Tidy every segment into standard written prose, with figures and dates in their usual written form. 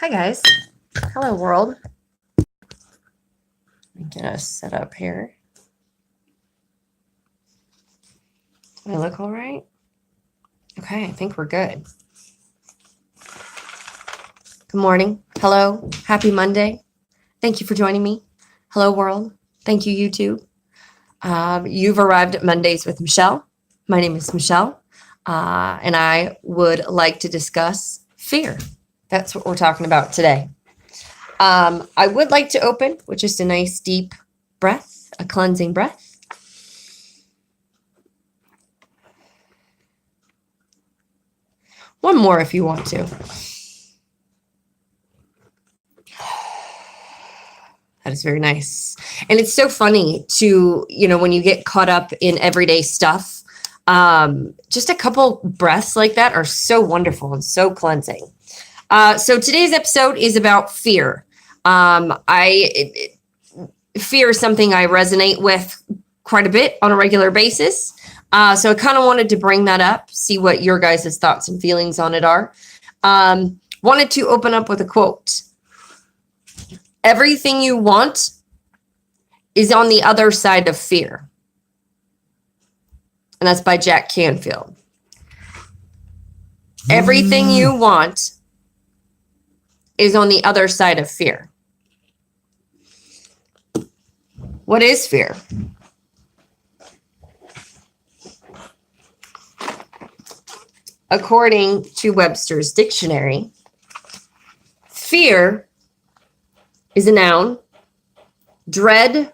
Hi guys. Hello world. Let me get us set up here. Do I look all right? Okay, I think we're good. Good morning. Hello. Happy Monday. Thank you for joining me. Hello world. Thank you, YouTube. You've arrived at Mondays with Michelle. My name is Michelle, and I would like to discuss fear. That's what we're talking about today. I would like to open with just a nice deep breath, a cleansing breath. One more if you want to. That is very nice. And it's so funny to, when you get caught up in everyday stuff, just a couple breaths like that are so wonderful and so cleansing. So today's episode is about fear. Fear is something I resonate with quite a bit on a regular basis. So I kind of wanted to bring that up, see what your guys' thoughts and feelings on it are. Wanted to open up with a quote. Everything you want is on the other side of fear. And that's by Jack Canfield. Everything you want is on the other side of fear. What is fear? According to Webster's dictionary, fear is a noun, dread,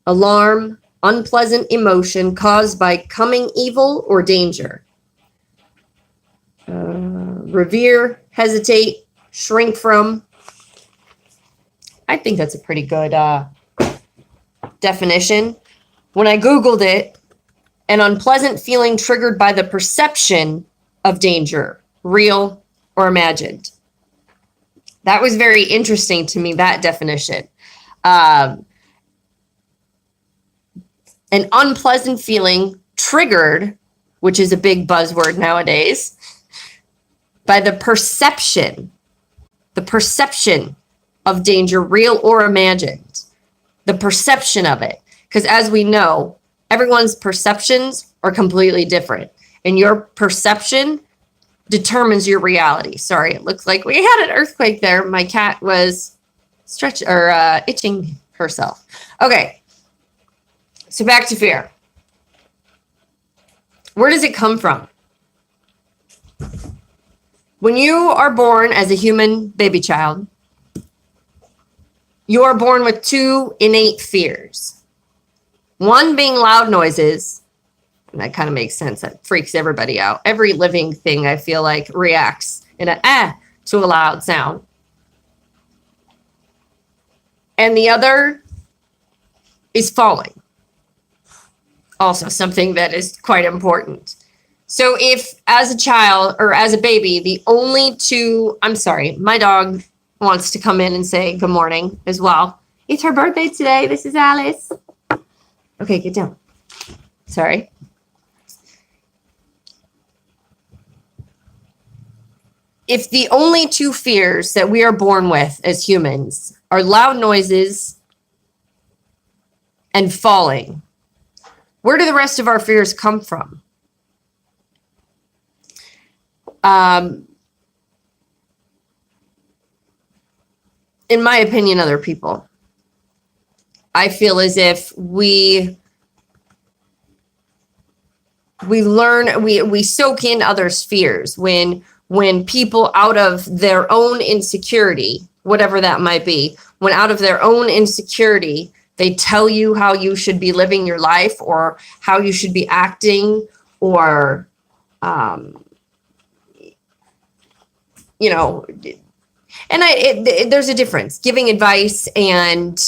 alarm, unpleasant emotion caused by coming evil or danger. Revere, hesitate, shrink from. I think that's a pretty good definition. When I Googled it, an unpleasant feeling triggered by the perception of danger, real or imagined. That was very interesting to me, that definition. An unpleasant feeling triggered, which is a big buzzword nowadays, by the perception of danger, real or imagined. The perception of it. Because as we know, everyone's perceptions are completely different. And your perception determines your reality. Sorry, it looks like we had an earthquake there. My cat was itching herself. Okay, so back to fear. Where does it come from? When you are born as a human baby child, you are born with two innate fears. One being loud noises. And that kind of makes sense. That freaks everybody out. Every living thing, I feel like, reacts in to a loud sound. And the other is falling. Also something that is quite important. So if as a child or as a baby, my dog wants to come in and say good morning as well. It's her birthday today. This is Alice. Okay, get down. Sorry. If the only two fears that we are born with as humans are loud noises and falling, where do the rest of our fears come from? In my opinion, other people. I feel as if we soak in others' fears when people out of their own insecurity, whatever that might be, when out of their own insecurity, they tell you how you should be living your life or how you should be acting or, there's a difference. Giving advice and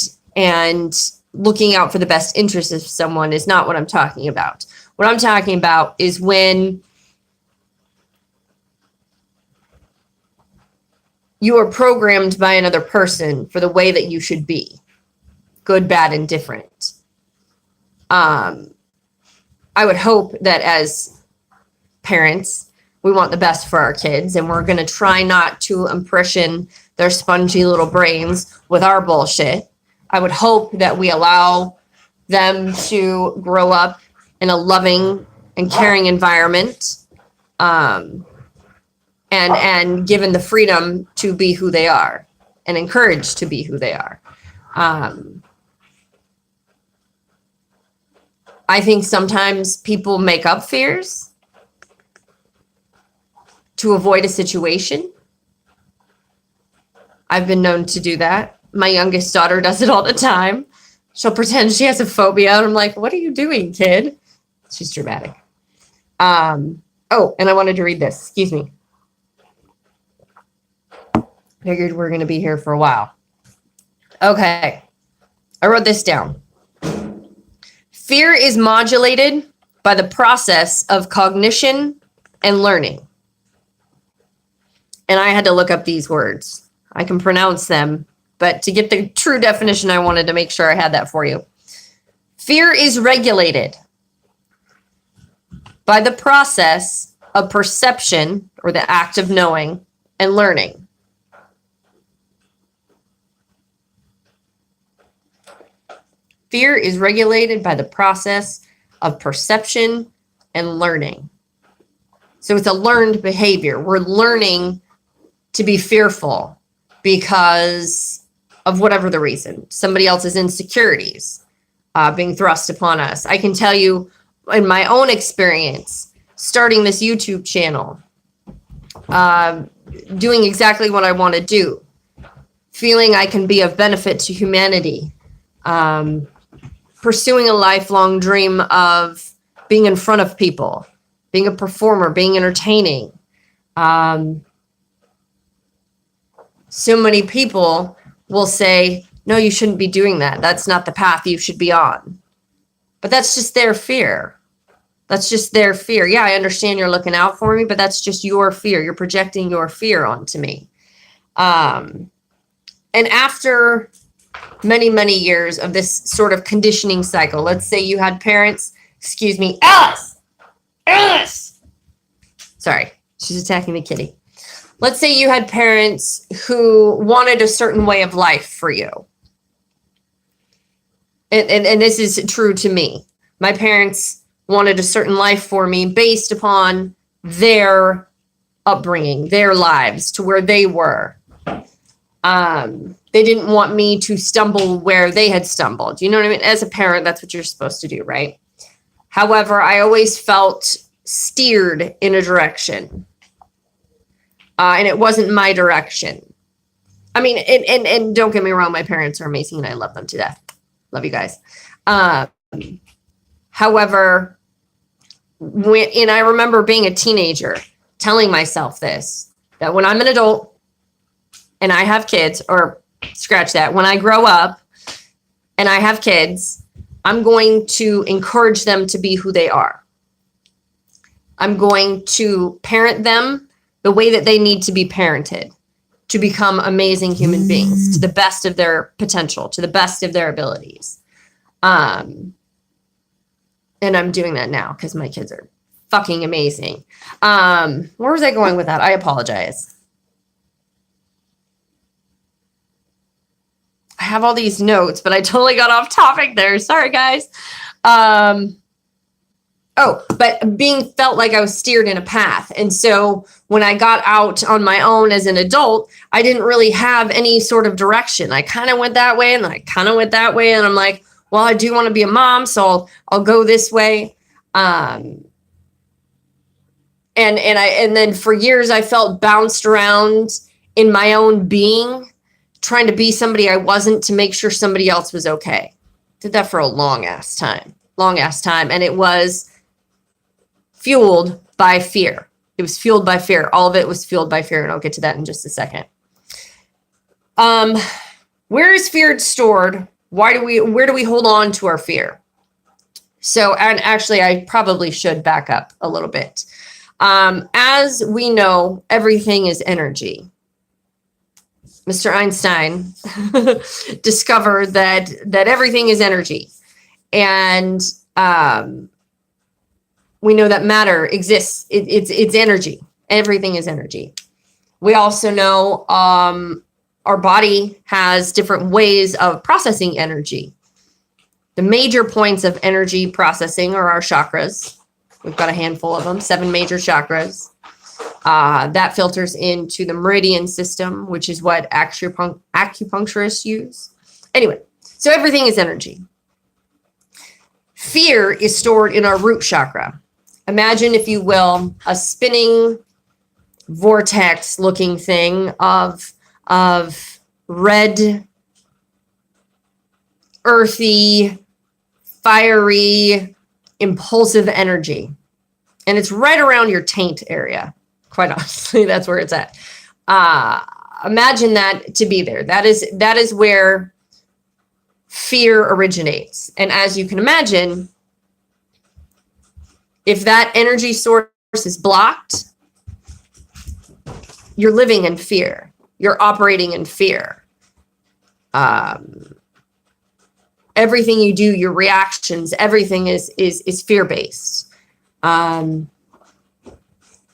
looking out for the best interests of someone is not what I'm talking about. What I'm talking about is when you are programmed by another person for the way that you should be. Good, bad, and different. I would hope that as parents, we want the best for our kids, and we're going to try not to impression their spongy little brains with our bullshit. I would hope that we allow them to grow up in a loving and caring environment, and given the freedom to be who they are and encouraged to be who they are. I think sometimes people make up fears to avoid a situation. I've been known to do that. My youngest daughter does it all the time. She'll pretend she has a phobia, and I'm like, what are you doing, kid? She's dramatic. Oh, and I wanted to read this. Excuse me. Figured we're going to be here for a while. Okay. I wrote this down. Fear is modulated by the process of cognition and learning. And I had to look up these words. I can pronounce them, but to get the true definition, I wanted to make sure I had that for you. Fear is regulated by the process of perception, or the act of knowing, and learning. Fear is regulated by the process of perception and learning. So it's a learned behavior. We're learning to be fearful because of whatever the reason. Somebody else's insecurities being thrust upon us. I can tell you in my own experience, starting this YouTube channel, doing exactly what I want to do, feeling I can be of benefit to humanity, pursuing a lifelong dream of being in front of people, being a performer, being entertaining. So many people will say, no, you shouldn't be doing that. That's not the path you should be on. But that's just their fear. That's just their fear. Yeah, I understand you're looking out for me, but that's just your fear. You're projecting your fear onto me. And after many, many years of this sort of conditioning cycle, let's say you had parents, excuse me, Alice! Sorry, she's attacking the kitty. Let's say you had parents who wanted a certain way of life for you. And this is true to me. My parents wanted a certain life for me based upon their upbringing, their lives, to where they were. They didn't want me to stumble where they had stumbled. You know what I mean? As a parent, that's what you're supposed to do, right? However, I always felt steered in a direction. And it wasn't my direction. I mean, and don't get me wrong, my parents are amazing and I love them to death. Love you guys. However, and I remember being a teenager telling myself this, that when I'm an adult and I have kids, or scratch that, when I grow up and I have kids, I'm going to encourage them to be who they are. I'm going to parent them the way that they need to be parented to become amazing human beings to the best of their potential, to the best of their abilities. And I'm doing that now because my kids are fucking amazing. Where was I going with that? I apologize. I have all these notes, but I totally got off topic there. Sorry, guys. But being felt like I was steered in a path. And so when I got out on my own as an adult, I didn't really have any sort of direction. I kind of went that way and then I kind of went that way. And I'm like, well, I do want to be a mom, so I'll go this way. And then for years I felt bounced around in my own being, trying to be somebody I wasn't to make sure somebody else was okay. Did that for a long ass time. And it was fueled by fear. It was fueled by fear. All of it was fueled by fear. And I'll get to that in just a second. Where is fear stored? Where do we hold on to our fear? So, and actually I probably should back up a little bit. As we know, everything is energy. Mr. Einstein discovered that everything is energy. And we know that matter exists. It's energy. Everything is energy. We also know our body has different ways of processing energy. The major points of energy processing are our chakras. We've got a handful of them, 7 major chakras. That filters into the meridian system, which is what acupuncturists use. Anyway, so everything is energy. Fear is stored in our root chakra. Imagine, if you will, a spinning vortex looking thing of red, earthy, fiery, impulsive energy. And it's right around your taint area. Quite honestly, that's where it's at. Imagine that to be there. That is where fear originates. And as you can imagine, if that energy source is blocked, you're living in fear. You're operating in fear. Everything you do, your reactions, everything is fear-based.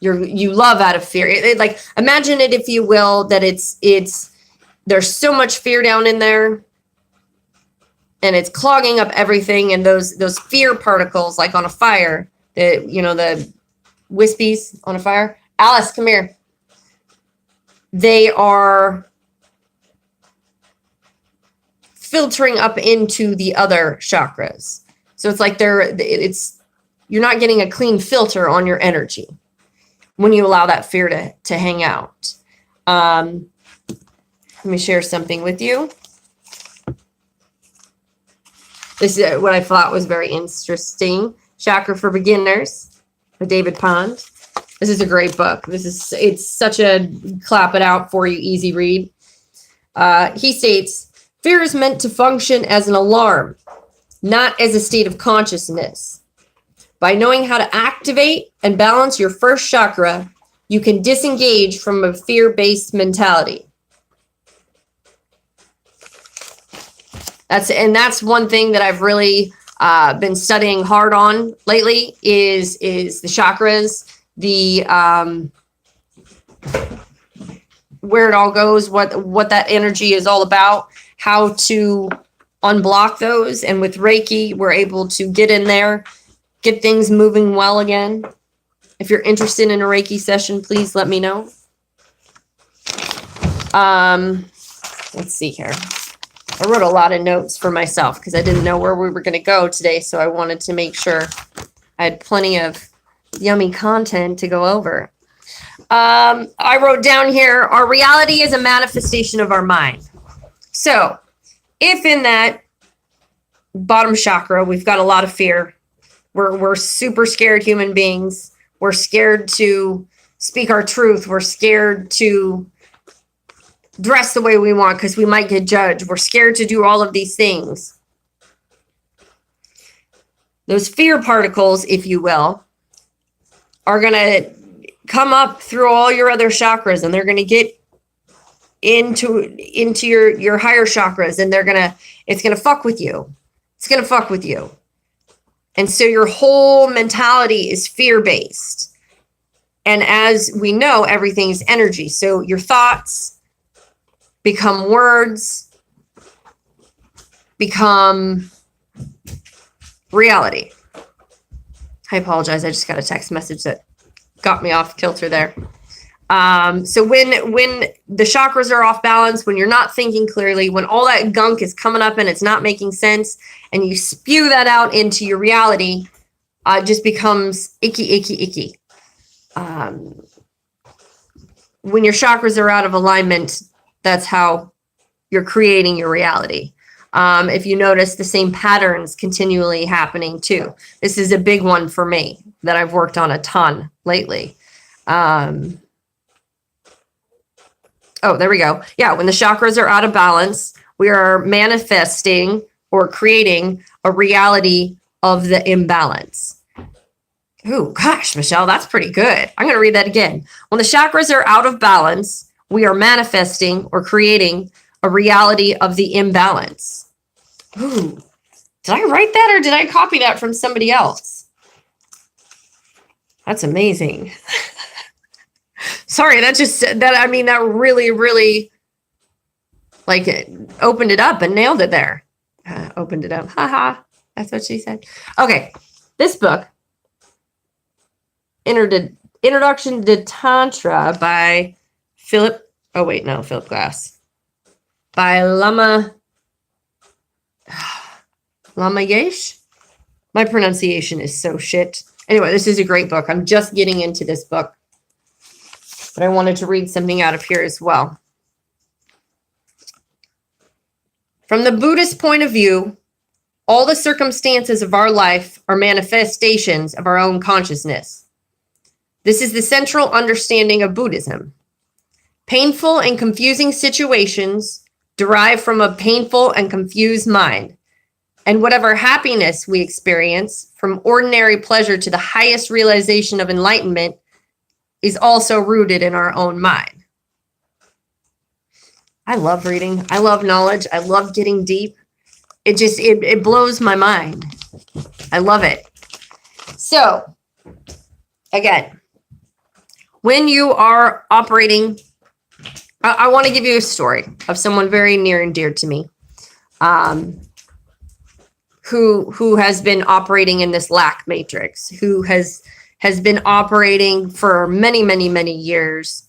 You love out of fear. Like, imagine it, if you will, that it's there's so much fear down in there, and it's clogging up everything. And those fear particles, like on a fire, the wispies on a fire. Alice, come here. They are filtering up into the other chakras. So it's like you're not getting a clean filter on your energy when you allow that fear to hang out. Let me share something with you. This is what I thought was very interesting. Chakra for Beginners by David Pond. This is a great book. It's such a clap it out for you, easy read. He states, fear is meant to function as an alarm, not as a state of consciousness. By knowing how to activate and balance your first chakra, you can disengage from a fear-based mentality. That's one thing that I've really been studying hard on lately is the chakras, the where it all goes, what that energy is all about, how to unblock those. And with Reiki, we're able to get in there, get things moving well again. If you're interested in a Reiki session, please let me know. Let's see here. I wrote a lot of notes for myself because I didn't know where we were going to go today. So I wanted to make sure I had plenty of yummy content to go over. I wrote down here, our reality is a manifestation of our mind. So if in that bottom chakra, we've got a lot of fear. We're super scared human beings. We're scared to speak our truth. We're scared to dress the way we want because we might get judged. We're scared to do all of these things. Those fear particles, if you will, are going to come up through all your other chakras, and they're going to get into your higher chakras, and it's going to fuck with you. It's going to fuck with you. And so your whole mentality is fear-based. And as we know, everything is energy. So your thoughts become words, become reality. I apologize. I just got a text message that got me off kilter there. So when the chakras are off balance, when you're not thinking clearly, when all that gunk is coming up and it's not making sense, and you spew that out into your reality, it just becomes icky, icky, icky. When your chakras are out of alignment, that's how you're creating your reality. If you notice the same patterns continually happening too. This is a big one for me that I've worked on a ton lately. Oh, there we go. Yeah, when the chakras are out of balance, we are manifesting or creating a reality of the imbalance. Ooh, gosh, Michelle, that's pretty good. I'm going to read that again. When the chakras are out of balance, we are manifesting or creating a reality of the imbalance. Ooh, did I write that or did I copy that from somebody else? That's amazing. Sorry, that really, really like it opened it up and nailed it there. Opened it up. Haha. That's what she said. Okay. This book, Introduction to Tantra by Philip Glass. By Lama Yesh. My pronunciation is so shit. Anyway, this is a great book. I'm just getting into this book, but I wanted to read something out of here as well. From the Buddhist point of view, all the circumstances of our life are manifestations of our own consciousness. This is the central understanding of Buddhism. Painful and confusing situations derive from a painful and confused mind. And whatever happiness we experience, from ordinary pleasure to the highest realization of enlightenment, is also rooted in our own mind. I love reading. I love knowledge. I love getting deep. It blows my mind. I love it. So, again, when you are operating, I want to give you a story of someone very near and dear to me, who has been operating in this lack matrix, who has been operating for many, many, many years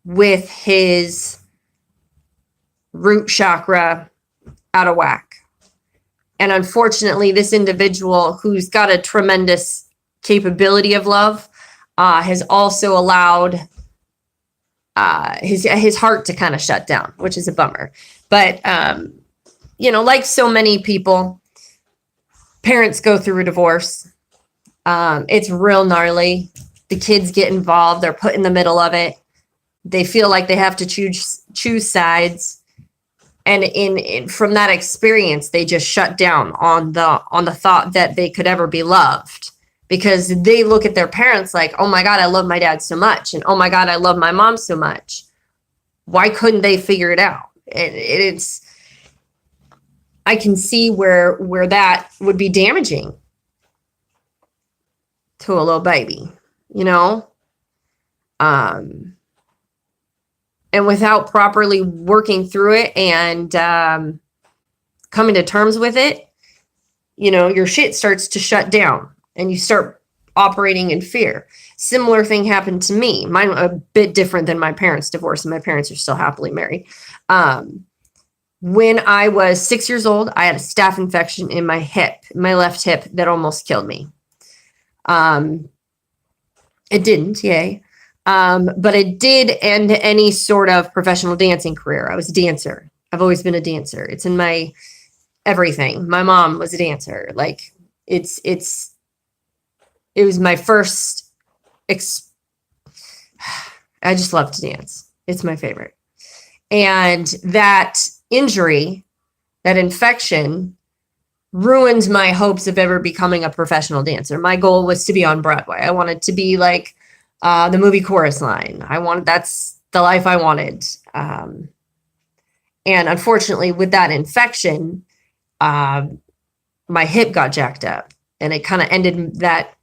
with his root chakra out of whack. And unfortunately, this individual who's got a tremendous capability of love has also allowed his heart to kind of shut down, which is a bummer. But, like so many people, parents go through a divorce. It's real gnarly. The kids get involved. They're put in the middle of it. They feel like they have to choose sides. And from that experience, they just shut down on the thought that they could ever be loved, because they look at their parents like, oh my God, I love my dad so much. And oh my God, I love my mom so much. Why couldn't they figure it out? I can see where that would be damaging to a little baby, and without properly working through it and coming to terms with it, your shit starts to shut down and you start operating in fear. Similar thing happened to me. Mine a bit different than my parents' divorce, and my parents are still happily married. When I was 6 years old, I had a staph infection in my left hip, that almost killed me. It didn't, yay. But it did end any sort of professional dancing career. I was a dancer. I've always been a dancer. It's in my everything. My mom was a dancer. Like it was my first, I just love to dance. It's my favorite. And that injury, that infection, ruined my hopes of ever becoming a professional dancer. My goal was to be on Broadway. I wanted to be like the movie Chorus Line. That's the life I wanted. And unfortunately, with that infection, my hip got jacked up, and it kind of ended that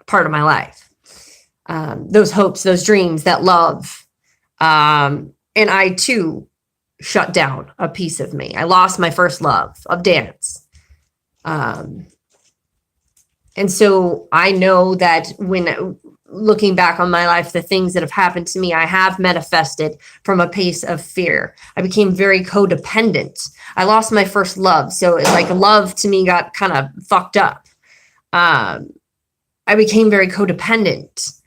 part of my life. Those hopes, those dreams, that love. And I too shut down a piece of me. I lost my first love of dance. And so I know that when looking back on my life, the things that have happened to me, I have manifested from a place of fear. I became very codependent. I lost my first love. So it's like love to me got kind of fucked up. I became very codependent.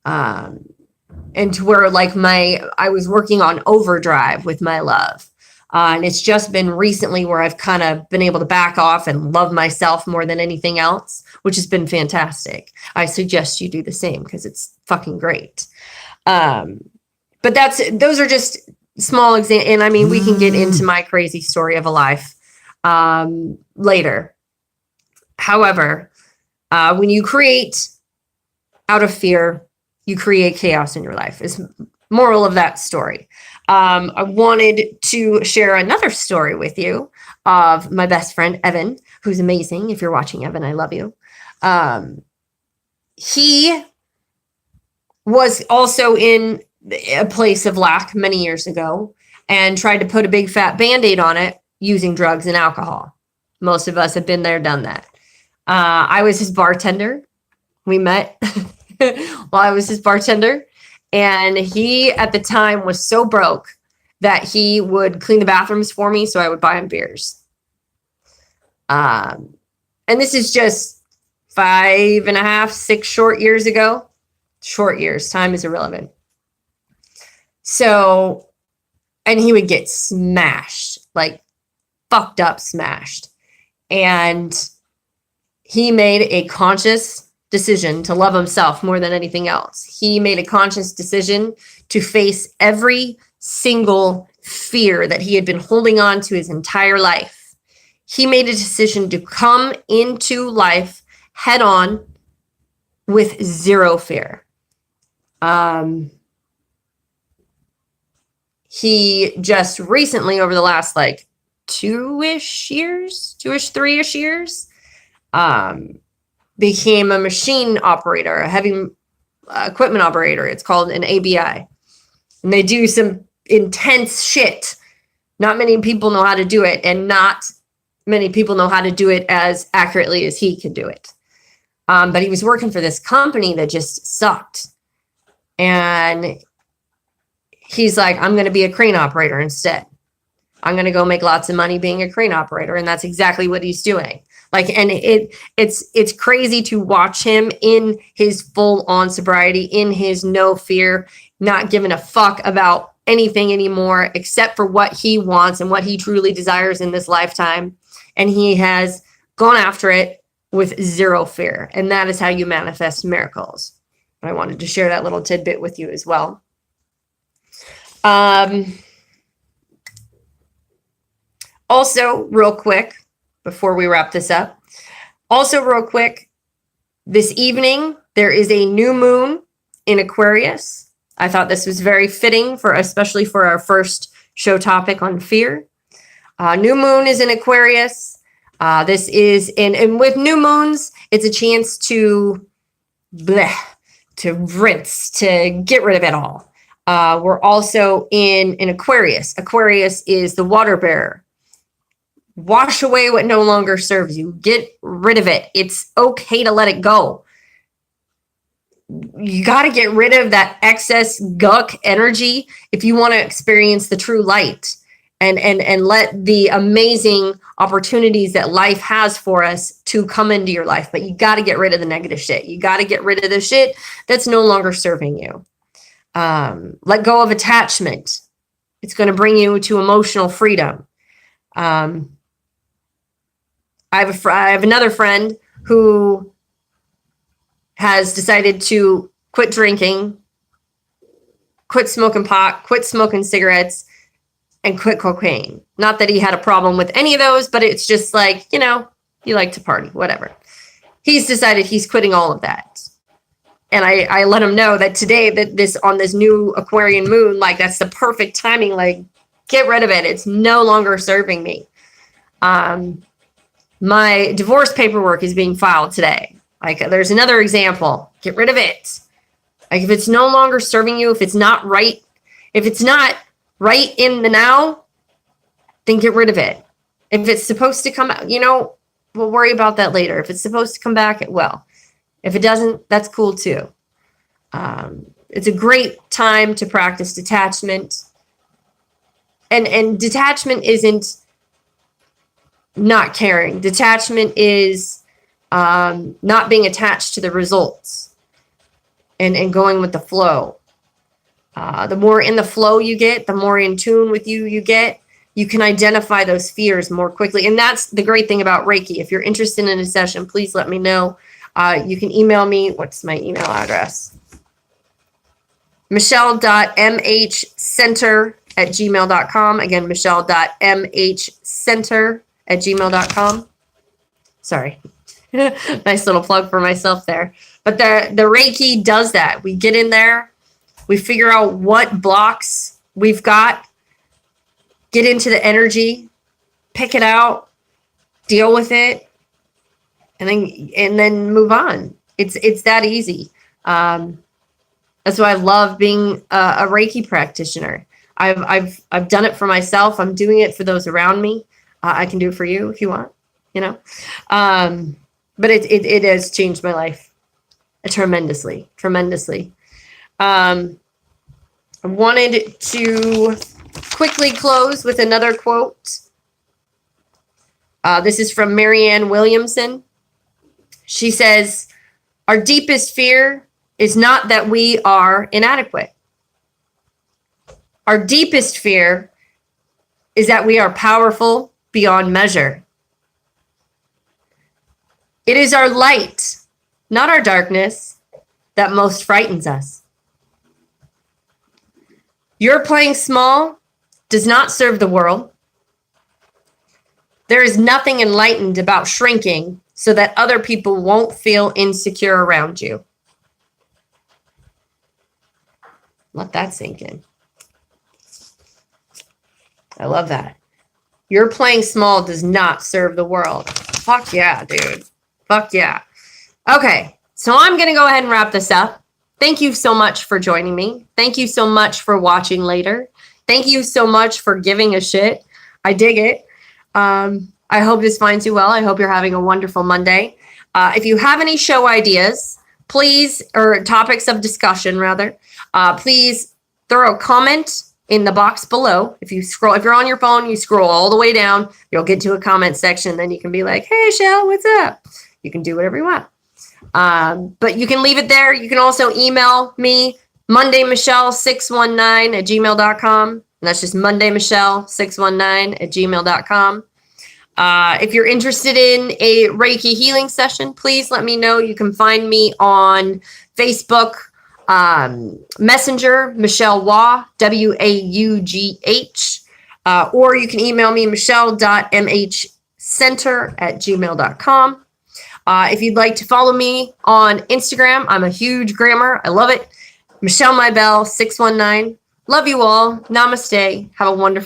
And to where like I was working on overdrive with my love. And it's just been recently where I've kind of been able to back off and love myself more than anything else, which has been fantastic. I suggest you do the same because it's fucking great. But those are just small examples. And I mean, we can get into my crazy story of a life later. However, when you create out of fear, you create chaos in your life is moral of that story. I wanted to share another story with you of my best friend, Evan, who's amazing. If you're watching, Evan, I love you. He was also in a place of lack many years ago and tried to put a big fat band-aid on it using drugs and alcohol. Most of us have been there, done that. I was his bartender. We met while I was his bartender. And he, at the time, was so broke that he would clean the bathrooms for me so I would buy him beers. And this is just 5.5, 6 short years ago. Short years. Time is irrelevant. So, and he would get smashed, like fucked up smashed. And he made a conscious decision to love himself more than anything else. He made a conscious decision to face every single fear that he had been holding on to his entire life. He made a decision to come into life head on with zero fear. He just recently, over the last like 2-ish, 3-ish years, became a machine operator, a heavy equipment operator. It's called an ABI. And they do some intense shit. Not many people know how to do it, and not many people know how to do it as accurately as he could do it. But he was working for this company that just sucked. And he's like, I'm going to be a crane operator instead. I'm going to go make lots of money being a crane operator. And that's exactly what he's doing. Like, and it's crazy to watch him in his full on sobriety, in his no fear, not giving a fuck about anything anymore, except for what he wants and what he truly desires in this lifetime. And he has gone after it with zero fear. And that is how you manifest miracles. I wanted to share that little tidbit with you as well. Also, real quick, before we wrap this up, this evening, there is a new moon in Aquarius. I thought this was very fitting especially for our first show topic on fear. New moon is in Aquarius. This is and with new moons, it's a chance to rinse, to get rid of it all. We're also in Aquarius. Aquarius is the water bearer. Wash away what no longer serves you. Get rid of it. It's okay to let it go. You got to get rid of that excess guck energy if you want to experience the true light and let the amazing opportunities that life has for us to come into your life. But you got to get rid of the negative shit. You got to get rid of the shit that's no longer serving you. Let go of attachment. It's going to bring you to emotional freedom. I have another friend who has decided to quit drinking, quit smoking pot, quit smoking cigarettes, and quit cocaine. Not that he had a problem with any of those, but it's just like, you like to party, whatever. He's decided he's quitting all of that. And I let him know that today, that on this new Aquarian moon, like that's the perfect timing. Like, get rid of it. It's no longer serving me. My divorce paperwork is being filed today. Like, there's another example. Get rid of it. Like, if it's no longer serving you, if it's not right in the now, then get rid of it. If it's supposed to come out, we'll worry about that later. If it's supposed to come back, it will. If it doesn't, that's cool too. It's a great time to practice detachment. And detachment isn't not caring. Detachment is not being attached to the results and going with the flow. The more in the flow you get, the more in tune with you get, you can identify those fears more quickly. And that's the great thing about Reiki. If you're interested in a session, please let me know. You can email me. What's my email address? michelle.mhcenter@gmail.com. Again, michelle.mhcenter@gmail.com. Sorry. Nice little plug for myself there. But the Reiki does that. We get in there. We figure out what blocks we've got. Get into the energy. Pick it out. Deal with it. And then move on. It's that easy. That's why I love being a Reiki practitioner. I've done it for myself. I'm doing it for those around me. I can do it for you if you want, you know. But it has changed my life tremendously, tremendously. I wanted to quickly close with another quote. This is from Marianne Williamson. She says, "Our deepest fear is not that we are inadequate. Our deepest fear is that we are powerful beyond measure. It is our light, not our darkness, that most frightens us. Your playing small does not serve the world. There is nothing enlightened about shrinking so that other people won't feel insecure around you." Let that sink in. I love that. Your playing small does not serve the world. Fuck yeah, dude. Fuck yeah. Okay, so I'm going to go ahead and wrap this up. Thank you so much for joining me. Thank you so much for watching later. Thank you so much for giving a shit. I dig it. I hope this finds you well. I hope you're having a wonderful Monday. If you have any show ideas, please, or topics of discussion rather, please throw a comment in the box below. If you're on your phone, you scroll all the way down, you'll get to a comment section. Then you can be like, "Hey, Shell, what's up?" You can do whatever you want. But you can leave it there. You can also email me, mondaymichelle619@gmail.com. And that's just mondaymichelle619@gmail.com. If you're interested in a Reiki healing session, please let me know. You can find me on Facebook, Messenger, Michelle Waugh, Waugh, or you can email me, michelle.mhcenter@gmail.com. If you'd like to follow me on Instagram, I'm a huge grammer. I love it. Michelle Mybell 619. Love you all. Namaste. Have a wonderful